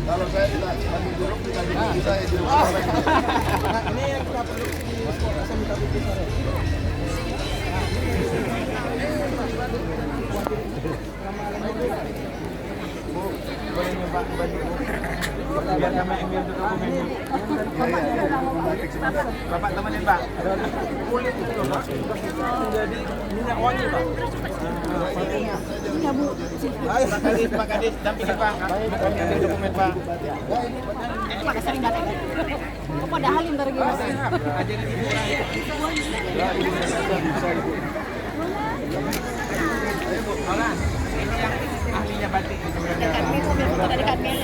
Kalau saya tidak bantu jeruk, tidak jadi saya jeruk. Ini yang kita perlu di sekolah saya minta buku sore. Boleh nyoba baju biar sama Emil itu dokumennya. Bapak temenin Pak. Kulit itu loh Pak. Jadi minyak wangi Pak. Iya Bu. Pak Kadis, dampingi Pak. Kami ambil dokumen Pak. Pada sering datang. Kok pada halim ntar gimana? Ajarin ibu Olah, ini yang ahlinya batik. Dekat Mil, bukan dekat Mil.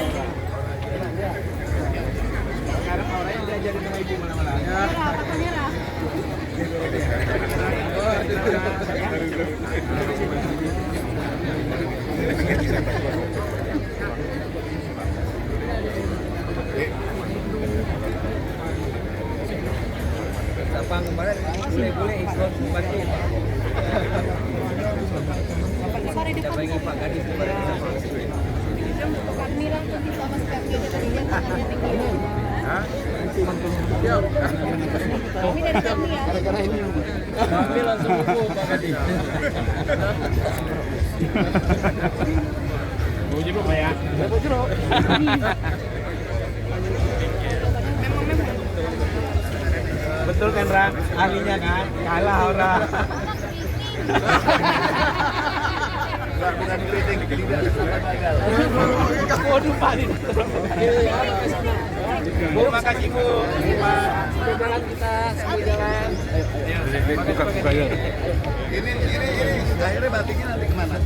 Sekarang orangnya diajarin sama ibu malah-malah. Merah, pakai merah. Sapang kemarin boleh ikut bantu. Sore di Siapa yang Pak Kadis kemarin Kak Mira nanti sama si Kak Mira tadinya tangannya tinggi. Hah? Ini dari kami ya. Gara-gara ini. Kami langsung buku Pak Kadis. Mau jeruk Pak ya? Mau jeruk. Betul kan Ran? Ahlinya kan? Kalah orang. Nggak bisa dikritik, tidak sama gagal. Waduh Pak ini. Bu, makasih Bu. Sambil jalan kita, sambil jalan. Ini akhirnya batiknya nanti kemana?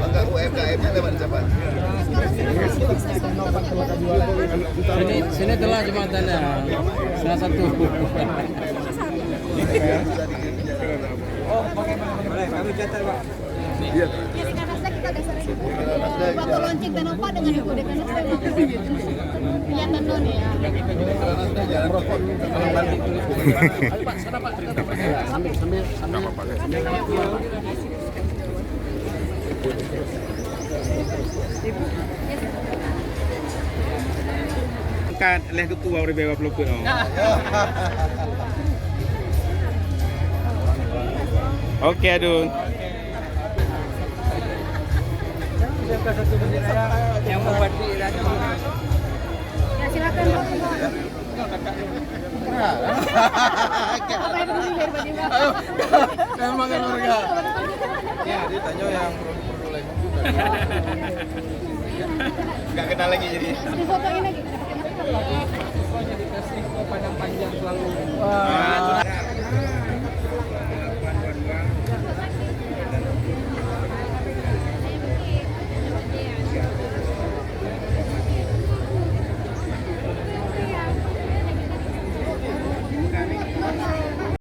Enggak UMKM-nya lewat siapa? Sini telah jembatannya, salah satu. Oh, bagaimana? Boleh, kami catat Pak. Iya. Ya di Kanasda kita ada sering. Waktu launching Tenopa dengan Ibu Dek Kanasda. Lihat nonton ya. Jalan rokok. Sambil. Kan leh ketua uri bewa peluput. Oke, aduh. Siapa satu bendera yang membuat iranya? Ya silakan. Apa yang penting biar tiba-tiba? Memang kan warga. Ya, ditanya yang produk lagi juga. Enggak kenal lagi jadi. Di fotoin lagi.